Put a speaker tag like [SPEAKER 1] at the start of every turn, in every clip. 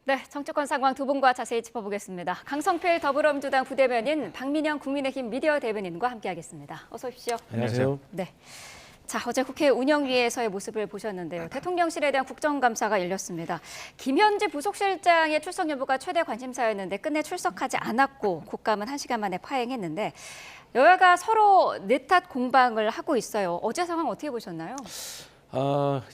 [SPEAKER 1] 네, 정치권 상황 두 분과 자세히 짚어보겠습니다. 강성필 더불어민주당 부대변인, 박민영 국민의힘 미디어 대변인과 함께하겠습니다. 어서 오십시오.
[SPEAKER 2] 안녕하세요.
[SPEAKER 1] 네. 자, 어제 국회 운영위에서의 모습을 보셨는데요. 대통령실에 대한 국정감사가 열렸습니다. 김현지 부속실장의 출석 여부가 최대 관심사였는데 끝내 출석하지 않았고 국감은 1시간 만에 파행했는데 여야가 서로 내탓 공방을 하고 있어요. 어제 상황 어떻게 보셨나요?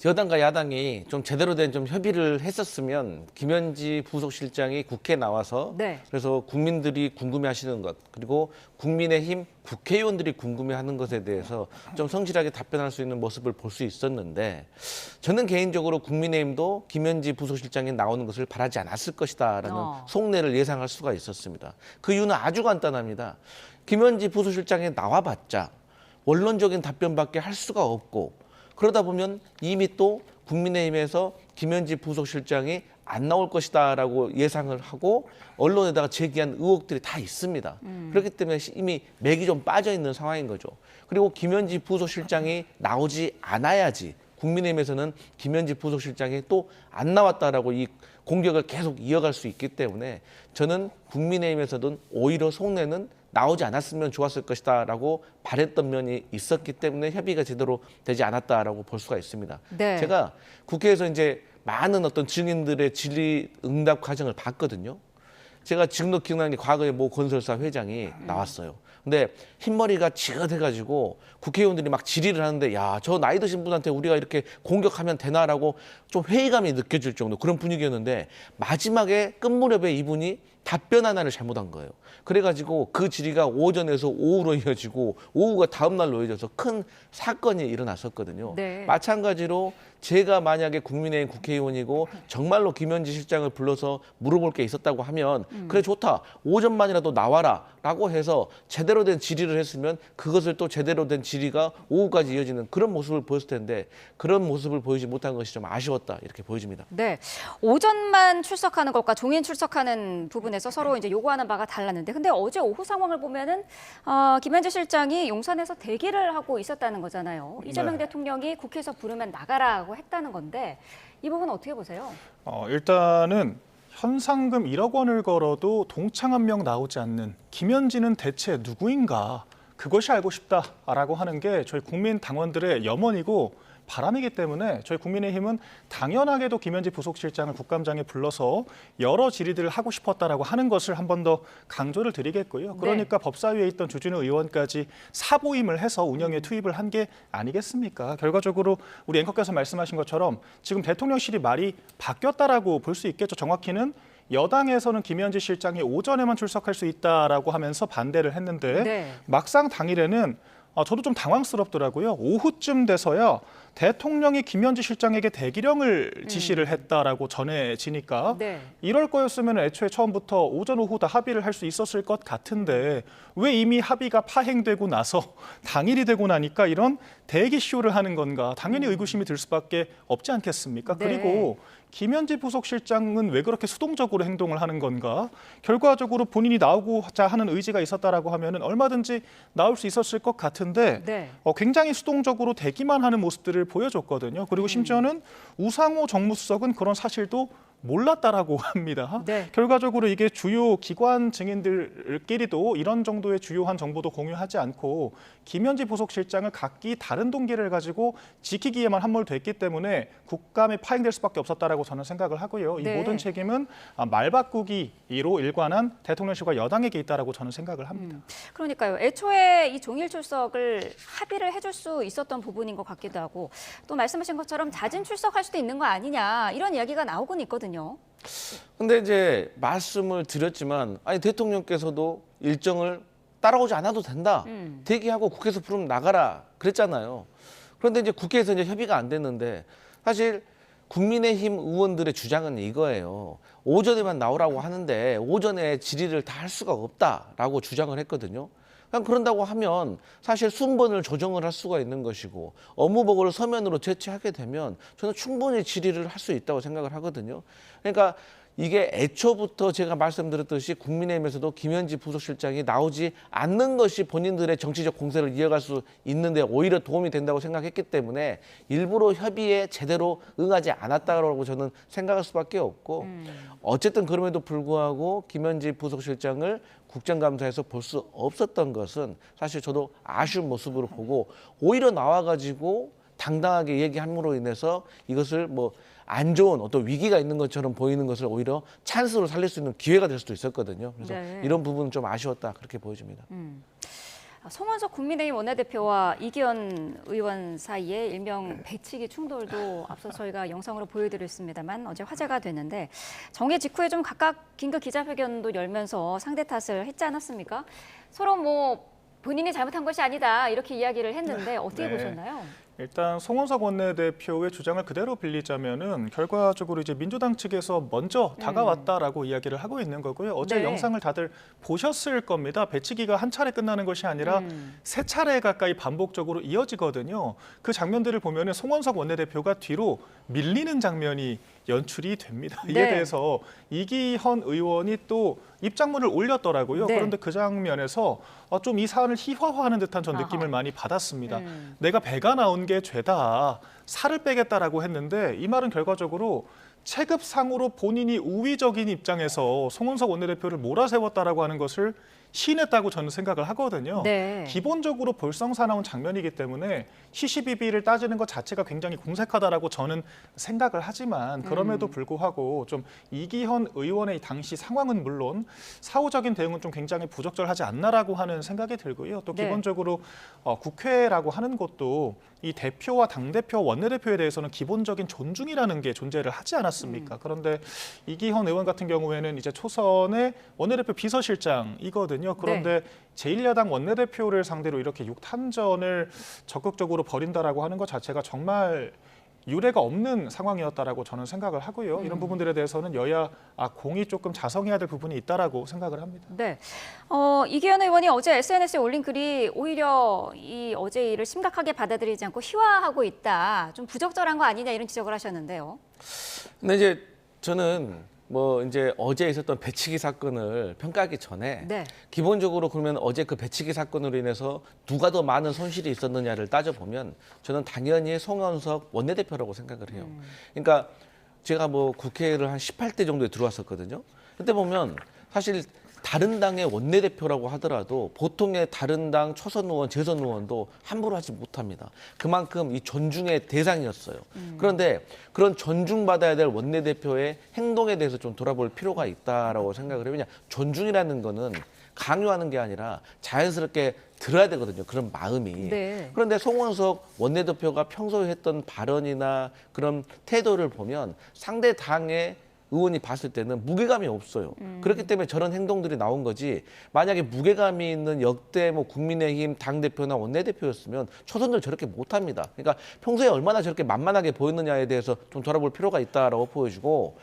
[SPEAKER 2] 여당과 야당이 좀 제대로 된 좀 협의를 했었으면 김현지 부속실장이 국회에 나와서
[SPEAKER 1] 네.
[SPEAKER 2] 그래서 국민들이 궁금해하시는 것 그리고 국민의힘 국회의원들이 궁금해하는 것에 대해서 좀 성실하게 답변할 수 있는 모습을 볼 수 있었는데 저는 개인적으로 국민의힘도 김현지 부속실장이 나오는 것을 바라지 않았을 것이다라는 속내를 예상할 수가 있었습니다. 그 이유는 아주 간단합니다. 김현지 부속실장이 나와봤자 원론적인 답변밖에 할 수가 없고 그러다 보면 이미 또 국민의힘에서 김현지 부속실장이 안 나올 것이다라고 예상을 하고 언론에다가 제기한 의혹들이 다 있습니다. 그렇기 때문에 이미 맥이 좀 빠져 있는 상황인 거죠. 그리고 김현지 부속실장이 나오지 않아야지 국민의힘에서는 김현지 부속실장이 또 안 나왔다라고 이 공격을 계속 이어갈 수 있기 때문에 저는 국민의힘에서는 오히려 속내는 나오지 않았으면 좋았을 것이다라고 바랬던 면이 있었기 때문에 협의가 제대로 되지 않았다라고 볼 수가 있습니다.
[SPEAKER 1] 네.
[SPEAKER 2] 제가 국회에서 이제 많은 어떤 증인들의 질의응답 과정을 봤거든요. 제가 지금도 기억나는 게 과거에 모 건설사 회장이 나왔어요. 근데 흰머리가 지긋해가지고 국회의원들이 막 질의를 하는데 야, 저 나이 드신 분한테 우리가 이렇게 공격하면 되나라고 좀 회의감이 느껴질 정도 그런 분위기였는데 마지막에 끝 무렵에 이분이 답변 하나를 잘못한 거예요. 그래가지고 그 질의가 오전에서 오후로 이어지고 오후가 다음 날로 이어져서 큰 사건이 일어났었거든요.
[SPEAKER 1] 네.
[SPEAKER 2] 마찬가지로 제가 만약에 국민의힘 국회의원이고 정말로 김현지 실장을 불러서 물어볼 게 있었다고 하면 그래 좋다. 오전만이라도 나와라 라고 해서 제대로 된 질의를 했으면 그것을 또 제대로 된 질의가 오후까지 이어지는 그런 모습을 보였을 텐데 그런 모습을 보이지 못한 것이 좀 아쉬웠다 이렇게 보여집니다.
[SPEAKER 1] 네, 오전만 출석하는 것과 종일 출석하는 부분에서 서로 이제 요구하는 바가 달랐는데, 근데 어제 오후 상황을 보면은 김현지 실장이 용산에서 대기를 하고 있었다는 거잖아요. 이재명 대통령이 국회에서 부르면 나가라고 했다는 건데 이 부분 어떻게 보세요?
[SPEAKER 3] 일단은 현상금 1억 원을 걸어도 동창 한 명 나오지 않는 김현지는 대체 누구인가? 그것이 알고 싶다라고 하는 게 저희 국민 당원들의 염원이고 바람이기 때문에 저희 국민의힘은 당연하게도 김현지 부속실장을 국감장에 불러서 여러 질의들을 하고 싶었다라고 하는 것을 한 번 더 강조를 드리겠고요. 그러니까 법사위에 있던 주진우 의원까지 사보임을 해서 운영에 투입을 한 게 아니겠습니까? 결과적으로 우리 앵커께서 말씀하신 것처럼 지금 대통령실이 말이 바뀌었다라고 볼 수 있겠죠. 정확히는 여당에서는 김현지 실장이 오전에만 출석할 수 있다라고 하면서 반대를 했는데 막상 당일에는 저도 좀 당황스럽더라고요. 오후쯤 돼서야 대통령이 김현지 실장에게 대기령을 지시를 했다라고 전해지니까 이럴 거였으면 애초에 처음부터 오전 오후 다 합의를 할 수 있었을 것 같은데 왜 이미 합의가 파행되고 나서 당일이 되고 나니까 이런 대기쇼를 하는 건가 당연히 의구심이 들 수밖에 없지 않겠습니까? 그리고 김현지 부속실장은 왜 그렇게 수동적으로 행동을 하는 건가? 결과적으로 본인이 나오고자 하는 의지가 있었다라고 하면은 얼마든지 나올 수 있었을 것 같은데 굉장히 수동적으로 대기만 하는 모습들을 보여줬거든요. 그리고 심지어는 우상호 정무수석은 그런 사실도 몰랐다라고 합니다. 결과적으로 이게 주요 기관 증인들끼리도 이런 정도의 주요한 정보도 공유하지 않고 김현지 부속실장을 각기 다른 동기를 가지고 지키기에만 함몰됐기 때문에 국감에 파행될 수밖에 없었다라고 저는 생각을 하고요. 이 모든 책임은 말 바꾸기로 일관한 대통령실과 여당에게 있다라고 저는 생각을 합니다.
[SPEAKER 1] 그러니까요. 애초에 이 종일 출석을 합의를 해줄 수 있었던 부분인 것 같기도 하고 또 말씀하신 것처럼 자진 출석할 수도 있는 거 아니냐 이런 이야기가 나오곤 있거든요.
[SPEAKER 2] 근데 이제 말씀을 드렸지만 아니 대통령께서도 일정을 따라오지 않아도 된다. 대기하고 국회에서 부르면 나가라 그랬잖아요. 그런데 이제 국회에서 이제 협의가 안 됐는데 사실 국민의힘 의원들의 주장은 이거예요. 오전에만 나오라고 하는데 오전에 질의를 다 할 수가 없다라고 주장을 했거든요. 그런다고 하면 사실 순번을 조정을 할 수가 있는 것이고 업무보고를 서면으로 제출하게 되면 저는 충분히 질의를 할 수 있다고 생각을 하거든요. 그러니까 이게 애초부터 제가 말씀드렸듯이 국민의힘에서도 김현지 부속실장이 나오지 않는 것이 본인들의 정치적 공세를 이어갈 수 있는데 오히려 도움이 된다고 생각했기 때문에 일부러 협의에 제대로 응하지 않았다고 저는 생각할 수밖에 없고 어쨌든 그럼에도 불구하고 김현지 부속실장을 국정감사에서 볼 수 없었던 것은 사실 저도 아쉬운 모습으로 보고 오히려 나와가지고 당당하게 얘기함으로 인해서 이것을 뭐 안 좋은 어떤 위기가 있는 것처럼 보이는 것을 오히려 찬스로 살릴 수 있는 기회가 될 수도 있었거든요. 그래서
[SPEAKER 1] 네.
[SPEAKER 2] 이런 부분은 좀 아쉬웠다 그렇게 보여집니다.
[SPEAKER 1] 송원석 국민의힘 원내대표와 이기현 의원 사이에 일명 배치기 충돌도 앞서 저희가 영상으로 보여드렸습니다만 어제 화제가 됐는데 정회 직후에 좀 각각 긴급 기자회견도 열면서 상대 탓을 했지 않았습니까? 서로 뭐 본인이 잘못한 것이 아니다 이렇게 이야기를 했는데 어떻게
[SPEAKER 3] 네.
[SPEAKER 1] 보셨나요?
[SPEAKER 3] 일단 송원석 원내대표의 주장을 그대로 빌리자면은 결과적으로 이제 민주당 측에서 먼저 다가왔다라고 이야기를 하고 있는 거고요. 어제
[SPEAKER 1] 네.
[SPEAKER 3] 영상을 다들 보셨을 겁니다. 배치기가 한 차례 끝나는 것이 아니라 세 차례 가까이 반복적으로 이어지거든요. 그 장면들을 보면은 송원석 원내대표가 뒤로 밀리는 장면이 연출이 됩니다. 이에
[SPEAKER 1] 네.
[SPEAKER 3] 대해서 이기현 의원이 또 입장문을 올렸더라고요.
[SPEAKER 1] 네.
[SPEAKER 3] 그런데 그 장면에서 좀 이 사안을 희화화하는 듯한 전 느낌을
[SPEAKER 1] 아하.
[SPEAKER 3] 많이 받았습니다. 내가 배가 나온 게 죄다, 살을 빼겠다라고 했는데 이 말은 결과적으로 체급상으로 본인이 우위적인 입장에서 송원석 원내대표를 몰아세웠다라고 하는 것을 시인했다고 저는 생각을 하거든요.
[SPEAKER 1] 네.
[SPEAKER 3] 기본적으로 볼썽사나운 장면이기 때문에 시시비비를 따지는 것 자체가 굉장히 공색하다라고 저는 생각을 하지만 그럼에도 불구하고 좀 이기현 의원의 당시 상황은 물론 사후적인 대응은 좀 굉장히 부적절하지 않나라고 하는 생각이 들고요. 또
[SPEAKER 1] 네.
[SPEAKER 3] 기본적으로 국회라고 하는 것도 이 대표와 당대표, 원내대표에 대해서는 기본적인 존중이라는 게 존재를 하지 않았습니까? 그런데 이기현 의원 같은 경우에는 이제 초선의 원내대표 비서실장이거든요. 그런데 제1야당 원내대표를 상대로 이렇게 육탄전을 적극적으로 벌인다라고 하는 것 자체가 정말 유례가 없는 상황이었다라고 저는 생각을 하고요. 이런 부분들에 대해서는 여야 공이 조금 자성해야 될 부분이 있다라고 생각을 합니다.
[SPEAKER 1] 네. 이기현 의원이 어제 SNS에 올린 글이 오히려 이 어제 일을 심각하게 받아들이지 않고 희화하고 있다. 좀 부적절한 거 아니냐 이런 지적을 하셨는데요.
[SPEAKER 2] 근데 이제 저는 뭐 이제 어제 있었던 배치기 사건을 평가하기 전에
[SPEAKER 1] 네.
[SPEAKER 2] 기본적으로 그러면 어제 그 배치기 사건으로 인해서 누가 더 많은 손실이 있었느냐를 따져보면 저는 당연히 송원석 원내대표라고 생각을 해요. 그러니까 제가 뭐 국회를 한 18대 정도에 들어왔었거든요. 그때 보면 사실 다른 당의 원내대표라고 하더라도 보통의 다른 당 초선 의원, 재선 의원도 함부로 하지 못합니다. 그만큼 이 존중의 대상이었어요. 그런데 그런 존중받아야 될 원내대표의 행동에 대해서 좀 돌아볼 필요가 있다라고 생각을 해요. 왜냐, 존중이라는 거는 강요하는 게 아니라 자연스럽게 들어야 되거든요. 그런 마음이.
[SPEAKER 1] 네.
[SPEAKER 2] 그런데 송원석 원내대표가 평소에 했던 발언이나 그런 태도를 보면 상대 당의 의원이 봤을 때는 무게감이 없어요. 그렇기 때문에 저런 행동들이 나온 거지. 만약에 무게감이 있는 역대 뭐 국민의힘 당대표나 원내대표였으면 초선들 저렇게 못합니다. 그러니까 평소에 얼마나 저렇게 만만하게 보였느냐에 대해서 좀 돌아볼 필요가 있다라고 보여주고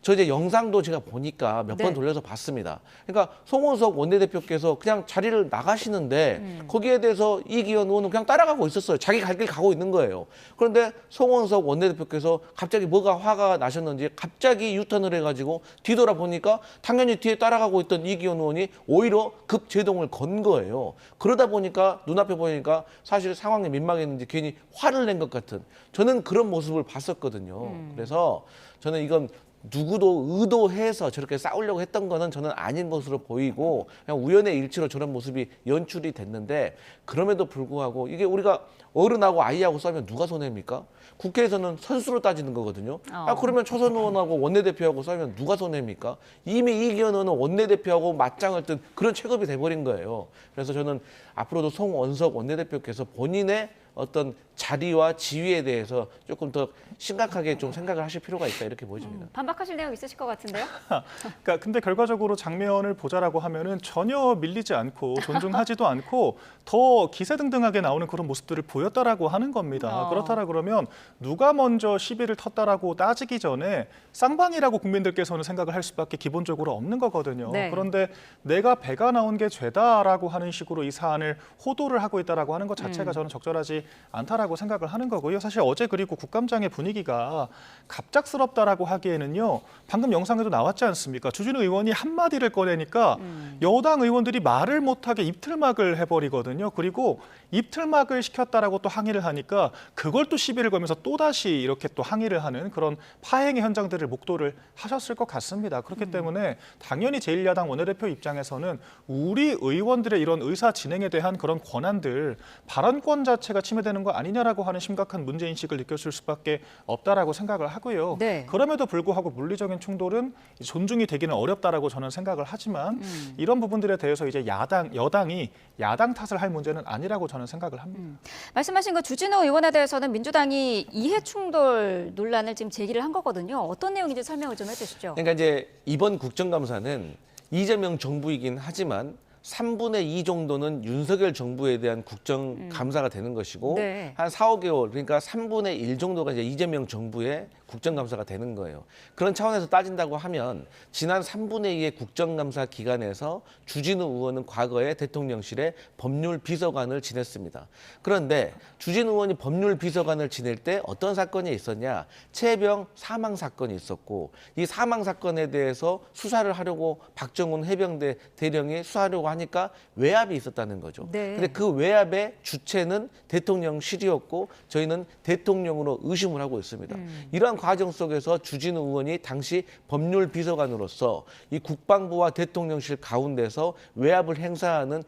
[SPEAKER 2] 저 이제 영상도 제가 보니까 몇 번
[SPEAKER 1] 네.
[SPEAKER 2] 돌려서 봤습니다. 그러니까 송원석 원내대표께서 그냥 자리를 나가시는데 거기에 대해서 이기현 의원은 그냥 따라가고 있었어요. 자기 갈 길 가고 있는 거예요. 그런데 송원석 원내대표께서 갑자기 뭐가 화가 나셨는지 갑자기 유턴을 해가지고 뒤돌아보니까 당연히 뒤에 따라가고 있던 이기현 의원이 오히려 급제동을 건 거예요. 그러다 보니까 눈앞에 보니까 사실 상황이 민망했는지 괜히 화를 낸 것 같은 저는 그런 모습을 봤었거든요. 그래서 저는 이건 누구도 의도해서 저렇게 싸우려고 했던 거는 저는 아닌 것으로 보이고 그냥 우연의 일치로 저런 모습이 연출이 됐는데 그럼에도 불구하고 이게 우리가 어른하고 아이하고 싸우면 누가 손해입니까? 국회에서는 선수로 따지는 거거든요. 그러면 초선 의원하고 원내대표하고 싸우면 누가 손해입니까? 이미 이기현 의원은 원내대표하고 맞짱을 뜬 그런 체급이 돼버린 거예요. 그래서 저는 앞으로도 송원석 원내대표께서 본인의 어떤 자리와 지위에 대해서 조금 더 심각하게 좀 생각을 하실 필요가 있다 이렇게 보여집니다.
[SPEAKER 1] 반박하실 내용 있으실 것 같은데요?
[SPEAKER 3] 그러니까 근데 결과적으로 장면을 보자라고 하면은 전혀 밀리지 않고 존중하지도 않고 더 기세등등하게 나오는 그런 모습들을 보였다라고 하는 겁니다. 그렇다라 그러면 누가 먼저 시비를 텄다라고 따지기 전에 쌍방이라고 국민들께서는 생각을 할 수밖에 기본적으로 없는 거거든요.
[SPEAKER 1] 네.
[SPEAKER 3] 그런데 내가 배가 나온 게 죄다라고 하는 식으로 이 사안을 호도를 하고 있다라고 하는 것 자체가 저는 적절하지 않다라고 생각을 하는 거고요. 사실 어제 그리고 국감장의 분위기가 갑작스럽다라고 하기에는요. 방금 영상에도 나왔지 않습니까? 주진우 의원이 한마디를 꺼내니까 여당 의원들이 말을 못하게 입틀막을 해버리거든요. 그리고 입틀막을 시켰다라고 또 항의를 하니까 그걸 또 시비를 걸면서 또다시 이렇게 또 항의를 하는 그런 파행의 현장들을 목도를 하셨을 것 같습니다. 그렇기 때문에 당연히 제1야당 원내대표 입장에서는 우리 의원들의 이런 의사 진행에 대한 그런 권한들, 발언권 자체가 침해되는 거 아니냐라고 하는 심각한 문제인식을 느꼈을 수밖에 없다라고 생각을 하고요.
[SPEAKER 1] 네.
[SPEAKER 3] 그럼에도 불구하고 물리적인 충돌은 존중이 되기는 어렵다라고 저는 생각을 하지만 이런 부분들에 대해서 이제 여당이 야당 탓을 할 문제는 아니라고 저는 생각을 합니다.
[SPEAKER 1] 말씀하신 그 주진우 의원에 대해서는 민주당이 이해 충돌 논란을 지금 제기를 한 거거든요. 어떤 내용인지 설명을 좀 해주시죠.
[SPEAKER 2] 그러니까 이제 이번 국정감사는 이재명 정부이긴 하지만 3분의 2 정도는 윤석열 정부에 대한 국정감사가 되는 것이고
[SPEAKER 1] 네.
[SPEAKER 2] 한 4, 5개월 그러니까 3분의 1 정도가 이제 이재명 정부의 국정감사가 되는 거예요. 그런 차원에서 따진다고 하면 지난 3분의 2의 국정감사 기간에서 주진우 의원은 과거에 대통령실에 법률비서관을 지냈습니다. 그런데 주진우 의원이 법률비서관을 지낼 때 어떤 사건이 있었냐? 최병 사망 사건이 있었고 이 사망 사건에 대해서 수사를 하려고 박정훈 해병대 대령이 수사하려고 하니까 외압이 있었다는 거죠.
[SPEAKER 1] 네.
[SPEAKER 2] 근데 그 외압의 주체는 대통령실이었고 저희는 대통령으로 의심을 하고 있습니다. 이러한 과정 속에서 주진우 의원이 당시 법률비서관으로서 이 국방부와 대통령실 가운데서 외압을 행사하는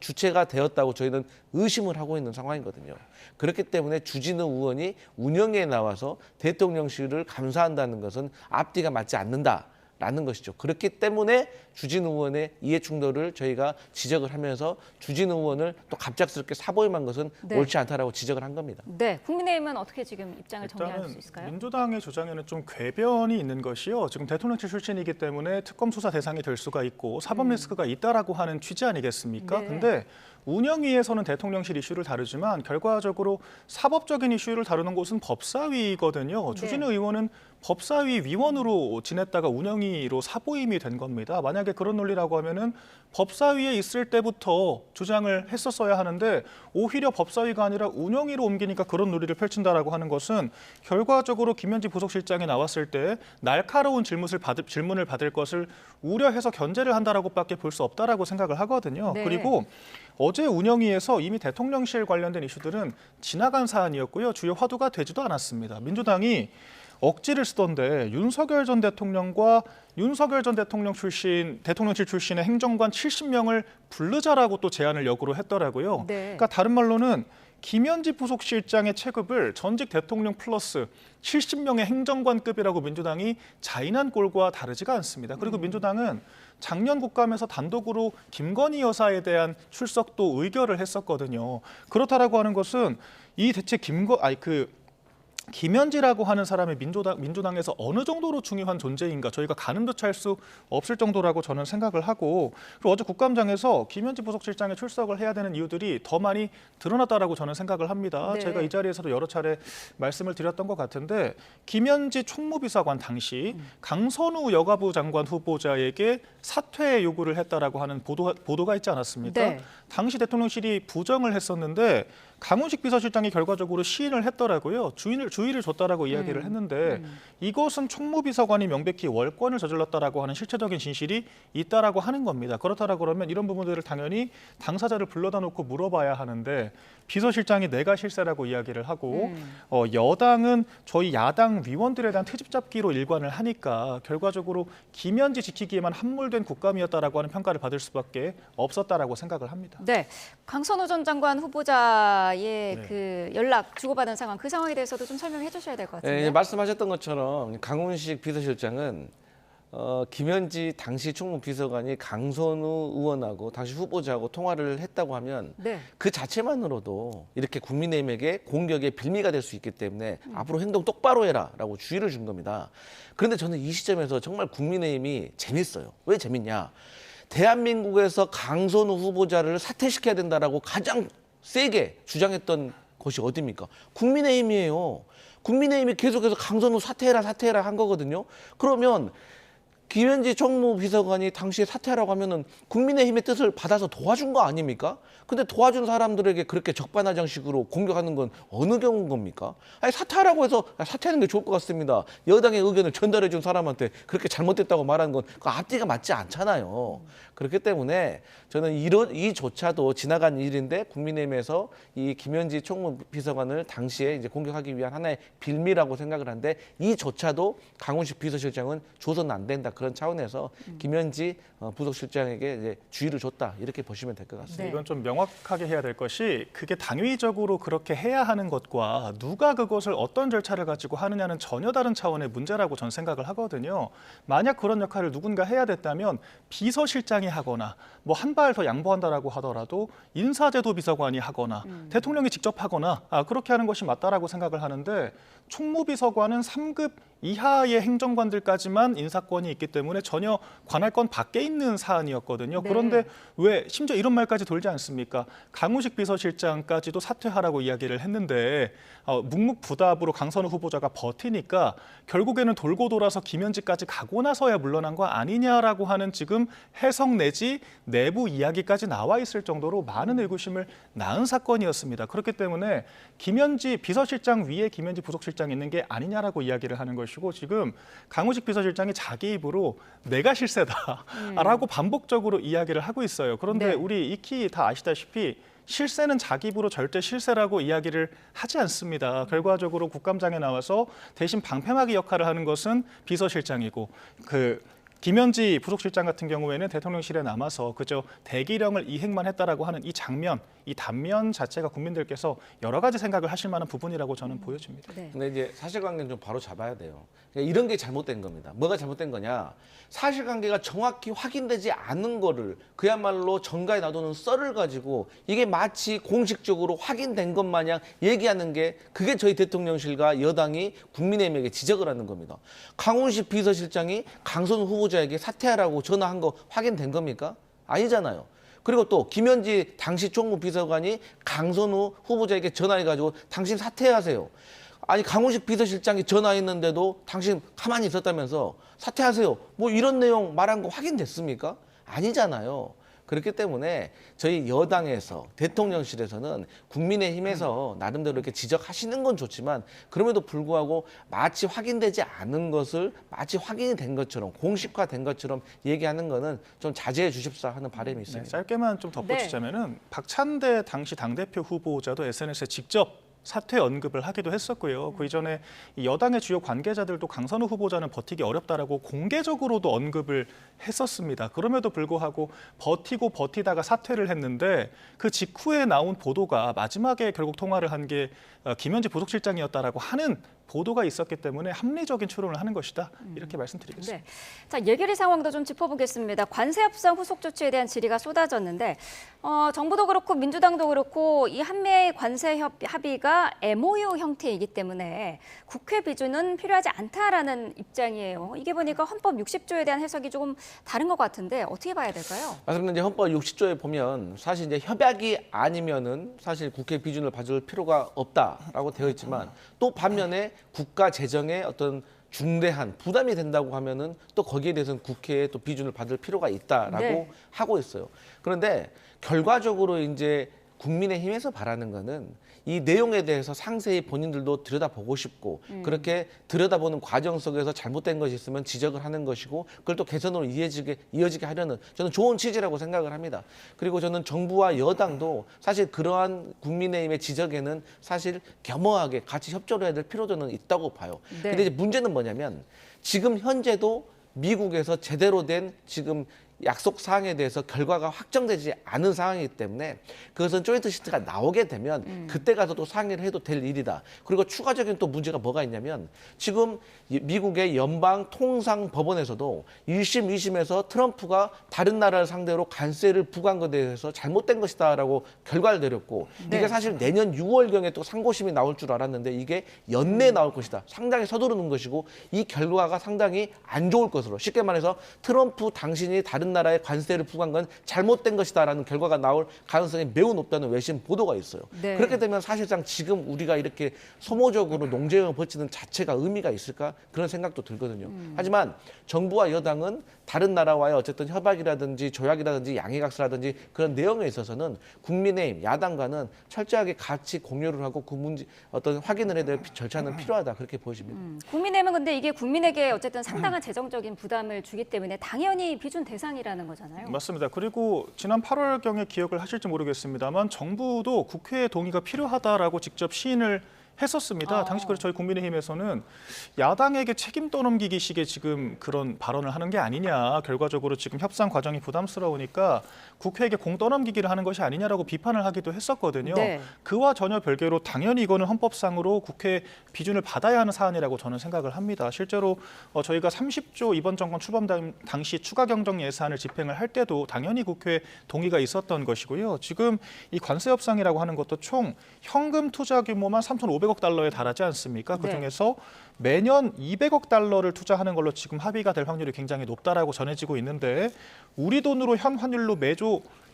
[SPEAKER 2] 주체가 되었다고 저희는 의심을 하고 있는 상황이거든요. 그렇기 때문에 주진우 의원이 운영에 나와서 대통령실을 감사한다는 것은 앞뒤가 맞지 않는다라는 것이죠. 그렇기 때문에 주진우 의원의 이해 충돌을 저희가 지적을 하면서 주진우 의원을 또 갑작스럽게 사보임한 것은
[SPEAKER 1] 네.
[SPEAKER 2] 옳지 않다라고 지적을 한 겁니다.
[SPEAKER 1] 네, 국민의힘은 어떻게 지금 입장을 정리할 수
[SPEAKER 3] 일단은
[SPEAKER 1] 있을까요?
[SPEAKER 3] 민주당의 주장에는 좀 궤변이 있는 것이요. 지금 대통령실 출신이기 때문에 특검 수사 대상이 될 수가 있고 사법 리스크가 있다라고 하는 취지 아니겠습니까?
[SPEAKER 1] 네.
[SPEAKER 3] 근데 운영위에서는 대통령실 이슈를 다루지만 결과적으로 사법적인 이슈를 다루는 곳은 법사위거든요.
[SPEAKER 1] 네.
[SPEAKER 3] 주진우 의원은 법사위 위원으로 지냈다가 운영위로 사보임이 된 겁니다. 만약에 그런 논리라고 하면은 법사위에 있을 때부터 주장을 했었어야 하는데 오히려 법사위가 아니라 운영위로 옮기니까 그런 논리를 펼친다라고 하는 것은 결과적으로 김현지 부속실장이 나왔을 때 날카로운 질문을 받을 것을 우려해서 견제를 한다라고밖에 볼 수 없다라고 생각을 하거든요.
[SPEAKER 1] 네.
[SPEAKER 3] 그리고 어제 운영위에서 이미 대통령실 관련된 이슈들은 지나간 사안이었고요. 주요 화두가 되지도 않았습니다. 민주당이 억지를 쓰던데 윤석열 전 대통령과 윤석열 전 대통령실 출신의 행정관 70명을 부르자라고 또 제안을 역으로 했더라고요.
[SPEAKER 1] 네.
[SPEAKER 3] 그러니까 다른 말로는 김현지 부속실장의 체급을 전직 대통령 플러스 70명의 행정관급이라고 민주당이 자인한 꼴과 다르지가 않습니다. 그리고 민주당은 작년 국감에서 단독으로 김건희 여사에 대한 출석도 의결을 했었거든요. 그렇다라고 하는 것은 이 대체 김현지라고 하는 사람이 민주당에서 어느 정도로 중요한 존재인가 저희가 가늠도 찰 수 없을 정도라고 저는 생각을 하고 그리고 어제 국감장에서 김현지 부속실장의 출석을 해야 되는 이유들이 더 많이 드러났다라고 저는 생각을 합니다.
[SPEAKER 1] 네.
[SPEAKER 3] 제가 이 자리에서도 여러 차례 말씀을 드렸던 것 같은데 김현지 총무비서관 당시 강선우 여가부 장관 후보자에게 사퇴 요구를 했다라고 하는 보도가 있지 않았습니까?
[SPEAKER 1] 네.
[SPEAKER 3] 당시 대통령실이 부정을 했었는데 강훈식 비서실장이 결과적으로 시인을 했더라고요. 주의를 줬다라고 이야기를 했는데 이것은 총무비서관이 명백히 월권을 저질렀다라고 하는 실체적인 진실이 있다라고 하는 겁니다. 그렇다라고 그러면 이런 부분들을 당연히 당사자를 불러다 놓고 물어봐야 하는데 비서실장이 내가 실세라고 이야기를 하고 여당은 저희 야당 위원들에 대한 트집 잡기로 일관을 하니까 결과적으로 김현지 지키기에만 함몰된 국감이었다라고 하는 평가를 받을 수밖에 없었다라고 생각을 합니다.
[SPEAKER 1] 네, 강선우 전 장관 후보자의
[SPEAKER 3] 네.
[SPEAKER 1] 그 연락 주고받은 상황, 그 상황에 대해서도 좀 설명해 주셔야 될 것 같은데요.
[SPEAKER 2] 예, 말씀하셨던 것처럼 강훈식 비서실장은 김현지 당시 총무비서관이 강선우 의원하고 당시 후보자하고 통화를 했다고 하면
[SPEAKER 1] 네.
[SPEAKER 2] 그 자체만으로도 이렇게 국민의힘에게 공격의 빌미가 될 수 있기 때문에 앞으로 행동 똑바로 해라라고 주의를 준 겁니다. 그런데 저는 이 시점에서 정말 국민의힘이 재밌어요. 왜 재밌냐? 대한민국에서 강선우 후보자를 사퇴시켜야 된다라고 가장 세게 주장했던 것이 어디입니까? 국민의힘이에요. 국민의힘이 계속해서 강선우 사퇴해라 한 거거든요. 그러면 김현지 총무비서관이 당시에 사퇴하라고 하면은 국민의힘의 뜻을 받아서 도와준 거 아닙니까? 근데 도와준 사람들에게 그렇게 적반하장식으로 공격하는 건 어느 경우인 겁니까? 아니 사퇴하라고 해서 사퇴하는 게 좋을 것 같습니다. 여당의 의견을 전달해 준 사람한테 그렇게 잘못됐다고 말하는 건 그 앞뒤가 맞지 않잖아요. 그렇기 때문에 저는 이조차도 지나간 일인데 국민의힘에서 이 김현지 총무비서관을 당시에 이제 공격하기 위한 하나의 빌미라고 생각을 하는데 이조차도 강훈식 비서실장은 줘서는 안 된다 그런 차원에서 김현지 부속실장에게 이제 주의를 줬다 이렇게 보시면 될 것 같습니다.
[SPEAKER 1] 네.
[SPEAKER 3] 이건 좀 명확하게 해야 될 것이 그게 당위적으로 그렇게 해야 하는 것과 누가 그것을 어떤 절차를 가지고 하느냐는 전혀 다른 차원의 문제라고 전 생각을 하거든요. 만약 그런 역할을 누군가 해야 됐다면 비서실장이 하거나 뭐 한 발 더 양보한다라고 하더라도 인사제도 비서관이 하거나 대통령이 직접 하거나 그렇게 하는 것이 맞다라고 생각을 하는데 총무비서관은 3급 이하의 행정관들까지만 인사권이 있기 때문에 전혀 관할권 밖에 있는 사안이었거든요.
[SPEAKER 1] 네.
[SPEAKER 3] 그런데 왜 심지어 이런 말까지 돌지 않습니까? 강훈식 비서실장까지도 사퇴하라고 이야기를 했는데 묵묵부답으로 강선우 후보자가 버티니까 결국에는 돌고 돌아서 김현지까지 가고 나서야 물러난 거 아니냐라고 하는 지금 해석 내지 내부 이야기까지 나와 있을 정도로 많은 의구심을 낳은 사건이었습니다. 그렇기 때문에 김현지 비서실장 위에 김현지 부속실장이 있는 게 아니냐라고 이야기를 하는 것이고 지금 강훈식 비서실장이 자기 입으로 내가 실세다라고 반복적으로 이야기를 하고 있어요. 그런데
[SPEAKER 1] 네.
[SPEAKER 3] 우리 익히 다 아시다시피 실세는 자기 입으로 절대 실세라고 이야기를 하지 않습니다. 결과적으로 국감장에 나와서 대신 방패막이 역할을 하는 것은 비서실장이고 김현지 부속실장 같은 경우에는 대통령실에 남아서 그저 대기령을 이행만 했다라고 하는 이 장면, 이 단면 자체가 국민들께서 여러 가지 생각을 하실 만한 부분이라고 저는 보여집니다.
[SPEAKER 1] 네.
[SPEAKER 2] 근데 이제 사실관계는 좀 바로 잡아야 돼요. 그러니까 이런 게 잘못된 겁니다. 뭐가 잘못된 거냐? 사실관계가 정확히 확인되지 않은 거를 그야말로 정가에 놔두는 썰을 가지고 이게 마치 공식적으로 확인된 것 마냥 얘기하는 게 그게 저희 대통령실과 여당이 국민의힘에게 지적을 하는 겁니다. 강훈식 비서실장이 강선우 후보자에게 사퇴하라고 전화한 거 확인된 겁니까? 아니잖아요. 그리고 또 김현지 당시 총무비서관이 강선우 후보자에게 전화해가지고 당신 사퇴하세요. 아니 강훈식 비서실장이 전화했는데도 당신 가만히 있었다면서 사퇴하세요. 뭐 이런 내용 말한 거 확인됐습니까? 아니잖아요. 그렇기 때문에 저희 여당에서 대통령실에서는 국민의힘에서 나름대로 이렇게 지적하시는 건 좋지만 그럼에도 불구하고 마치 확인되지 않은 것을 마치 확인이 된 것처럼 공식화된 것처럼 얘기하는 거는 좀 자제해 주십사 하는 바람이 있습니다.
[SPEAKER 3] 네, 짧게만 좀 덧붙이자면은 박찬대 당시 당대표 후보자도 SNS에 직접 사퇴 언급을 하기도 했었고요. 그 이전에 이 여당의 주요 관계자들도 강선우 후보자는 버티기 어렵다라고 공개적으로도 언급을 했었습니다. 그럼에도 불구하고 버티고 버티다가 사퇴를 했는데 그 직후에 나온 보도가 마지막에 결국 통화를 한 게 김현지 부속실장이었다라고 하는 보도가 있었기 때문에 합리적인 추론을 하는 것이다. 이렇게 말씀드리겠습니다.
[SPEAKER 1] 네. 자, 예결위 상황도 좀 짚어보겠습니다. 관세 협상 후속 조치에 대한 질의가 쏟아졌는데 정부도 그렇고 민주당도 그렇고 이 한미의 관세 합의가 MOU 형태이기 때문에 국회 비준은 필요하지 않다라는 입장이에요. 이게 보니까 헌법 60조에 대한 해석이 조금 다른 것 같은데 어떻게 봐야 될까요?
[SPEAKER 2] 맞습니다. 이제 헌법 60조에 보면 사실 이제 협약이 아니면은 사실 국회 비준을 받을 필요가 없다라고 되어 있지만 또 반면에 국가 재정에 어떤 중대한 부담이 된다고 하면은 또 거기에 대해서는 국회에 또 비준을 받을 필요가 있다라고
[SPEAKER 1] 네.
[SPEAKER 2] 하고 있어요. 그런데 결과적으로 이제 국민의힘에서 바라는 거는 이 내용에 대해서 상세히 본인들도 들여다보고 싶고 그렇게 들여다보는 과정 속에서 잘못된 것이 있으면 지적을 하는 것이고 그걸 또 개선으로 이어지게 하려는 저는 좋은 취지라고 생각을 합니다. 그리고 저는 정부와 여당도 사실 그러한 국민의힘의 지적에는 사실 겸허하게 같이 협조를 해야 될 필요도 있다고 봐요.
[SPEAKER 1] 네.
[SPEAKER 2] 근데 이제 문제는 뭐냐면 지금 현재도 미국에서 제대로 된 지금 약속 사항에 대해서 결과가 확정되지 않은 상황이기 때문에 그것은 조인트 시트가 나오게 되면 그때 가서 또 상의를 해도 될 일이다. 그리고 추가적인 또 문제가 뭐가 있냐면 지금 미국의 연방통상법원에서도 1심, 2심에서 트럼프가 다른 나라를 상대로 관세를 부과한 것에 대해서 잘못된 것이다라고 결과를 내렸고
[SPEAKER 1] 네.
[SPEAKER 2] 이게 사실 내년 6월경에 또 상고심이 나올 줄 알았는데 이게 연내에 나올 것이다. 상당히 서두르는 것이고 이 결과가 상당히 안 좋을 것으로 쉽게 말해서 트럼프 당신이 다른 다른 나라에 관세를 부과한 건 잘못된 것이다라는 결과가 나올 가능성이 매우 높다는 외신 보도가 있어요.
[SPEAKER 1] 네.
[SPEAKER 2] 그렇게 되면 사실상 지금 우리가 이렇게 소모적으로 농지행을 벌치는 자체가 의미가 있을까 그런 생각도 들거든요. 하지만 정부와 여당은 다른 나라와의 어쨌든 협약이라든지 조약이라든지 양해각서라든지 그런 내용에 있어서는 국민의힘 야당과는 철저하게 같이 공유를 하고 그 문제 어떤 확인을 해야 될 절차는 필요하다 그렇게 보여집니다.
[SPEAKER 1] 국민의힘은 근데 이게 국민에게 어쨌든 상당한 재정적인 부담을 주기 때문에 당연히 비준 대상이라는 거잖아요.
[SPEAKER 3] 맞습니다. 그리고 지난 8월경에 기억을 하실지 모르겠습니다만 정부도 국회의 동의가 필요하다라고 직접 시인을 했었습니다. 당시 그래서 저희 국민의힘에서는 야당에게 책임 떠넘기기식의 지금 그런 발언을 하는 게 아니냐. 결과적으로 지금 협상 과정이 부담스러우니까 국회에게 공 떠넘기기를 하는 것이 아니냐라고 비판을 하기도 했었거든요.
[SPEAKER 1] 네.
[SPEAKER 3] 그와 전혀 별개로 당연히 이거는 헌법상으로 국회 비준을 받아야 하는 사안이라고 저는 생각을 합니다. 실제로 저희가 30조 이번 정권 출범 당시 추가 경정 예산을 집행을 할 때도 당연히 국회 동의가 있었던 것이고요. 지금 이 관세 협상이라고 하는 것도 총 현금 투자 규모만 3,500억 달러에 달하지 않습니까? 그중에서 매년 200억 달러를 투자하는 걸로 지금 합의가 될 확률이 굉장히 높다라고 전해지고 있는데 우리 돈으로 현 환율로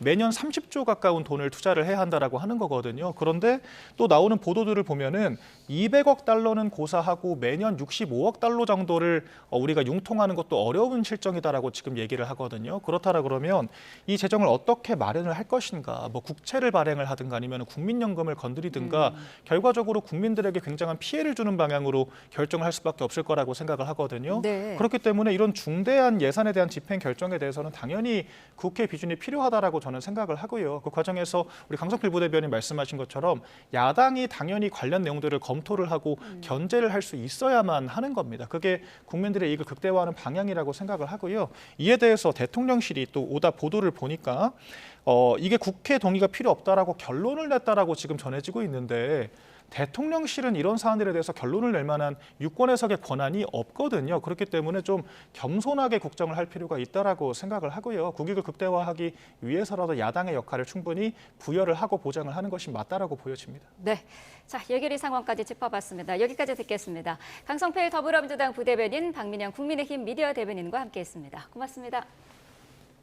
[SPEAKER 3] 매년 30조 가까운 돈을 투자를 해야 한다라고 하는 거거든요. 그런데 또 나오는 보도들을 보면은 200억 달러는 고사하고 매년 65억 달러 정도를 우리가 융통하는 것도 어려운 실정이다라고 지금 얘기를 하거든요. 그렇다라 그러면 이 재정을 어떻게 마련을 할 것인가, 뭐 국채를 발행을 하든가 아니면 국민연금을 건드리든가 결과적으로 국민들에게 굉장한 피해를 주는 방향으로 결정을 할 수밖에 없을 거라고 생각을 하거든요.
[SPEAKER 1] 네.
[SPEAKER 3] 그렇기 때문에 이런 중대한 예산에 대한 집행 결정에 대해서는 당연히 국회 비준이 필요하다라고 저는 생각을 하고요. 그 과정에서 우리 강성필 부대변인 말씀하신 것처럼 야당이 당연히 관련 내용들을 검토를 하고 견제를 할 수 있어야만 하는 겁니다. 그게 국민들의 이익을 극대화하는 방향이라고 생각을 하고요. 이에 대해서 대통령실이 또 오다 보도를 보니까 이게 국회 동의가 필요 없다라고 결론을 냈다라고 지금 전해지고 있는데 대통령실은 이런 사안들에 대해서 결론을 낼 만한 유권 해석의 권한이 없거든요. 그렇기 때문에 좀 겸손하게 국정을 할 필요가 있다라고 생각을 하고요. 국익을 극대화하기 위해서라도 야당의 역할을 충분히 부여를 하고 보장을 하는 것이 맞다라고 보여집니다.
[SPEAKER 1] 네. 자, 예결위 상황까지 짚어봤습니다. 여기까지 듣겠습니다. 강성필 더불어민주당 부대변인, 박민영 국민의힘 미디어 대변인과 함께했습니다. 고맙습니다.